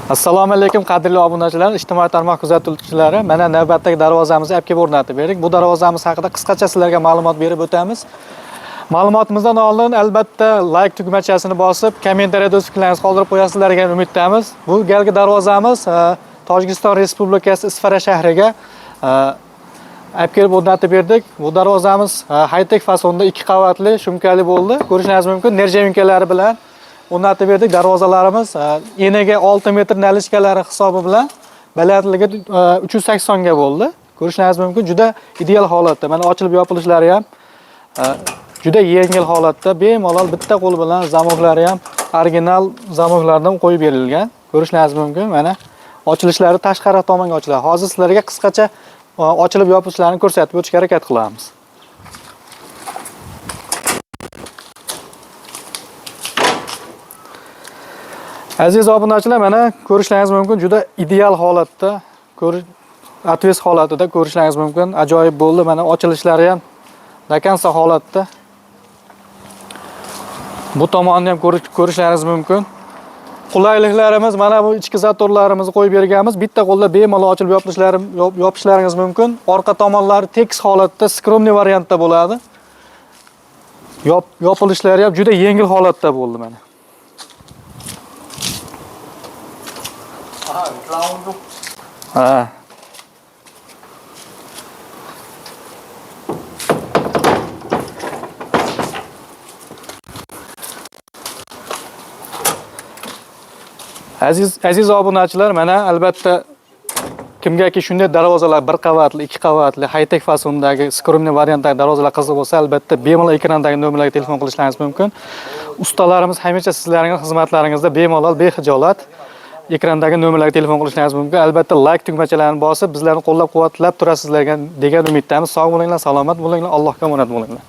Assalomu alaykum qadrli obunachilar, ijtimoiy tarmoq kuzatuvchilari. Mana navbatdagi darvozamizni app ga o'rnatib berdik. Bu darvozamiz haqida qisqacha sizlarga ma'lumot berib o'tamiz. Ma'lumotimizdan oldin albatta like tugmachasini bosib, kommentariyada o'z fikrlaringizni qoldirib qo'yasizlar degan umiddamiz. Bu galgi darvozamiz Tojikiston Respublikasi Isfara shahriga app ga o'rnatib berdik. Bu darvozamiz high-tech fasonda 2 qavatli, shumkali bo'ldi. Ko'rishingiz mumkin, nerjavinkalari bilan o'rnatib berdik. Darvozalarimiz eniga 6 metr nalishkalari hisobi bilan balandligi 380 ga bo'ldi. Ko'rishingiz mumkin, juda ideal holatda. Mana ochilib yopilishlari ham juda yengil holatda, bemalol bitta qo'l bilan zamoklari ham original zamoklardan qo'yib berilgan. Ko'rishingiz mumkin, mana ochilishlari tashqari tomonga ochiladi. Hozir sizlarga qisqacha ochilib yopilishlarini ko'rsatib o'tishga harakat qilamiz. Aziz obunachilar, mana ko'rishingiz mumkin, juda ideal holatda, atves holatida ko'rishingiz mumkin. Ajoyib bo'ldi. Mana ochilishlari ham dakansa holatda. Bu tomonni ham ko'rishingiz mumkin. Qulayliklarimiz mana bu ichki zatorlarimizni qo'yib berganmiz. Bitta qo'lda bemalol ochilib yopishlaringiz mumkin. Orqa tomonlari tekis holatda, skromniy variantda bo'ladi. Yopilishlari ham juda yengil holatda bo'ldi mana. Ha. Aziz obunachilar, mana albatta kimgaki shunday darvozalar 1 qavatli, 2 qavatli, high-tech fasondagi skromniy variantdagi darvozalar qiziq bo'lsa, albatta bemalol ekrandagi nomerlarga telefon qilishlaringiz mumkin. Ustalarimiz hamisha sizlarning xizmatlaringizda bemalol, bexijolat ekrandagi nomerlarga telefon qilishlaringiz mumkin. Albatta like tugmachalarini bosib, bizlarni qo'llab-quvvatlab turasizlar degan umiddamiz. Sog' bo'linglar, salomat bo'linglar, Allohga omonat bo'linglar.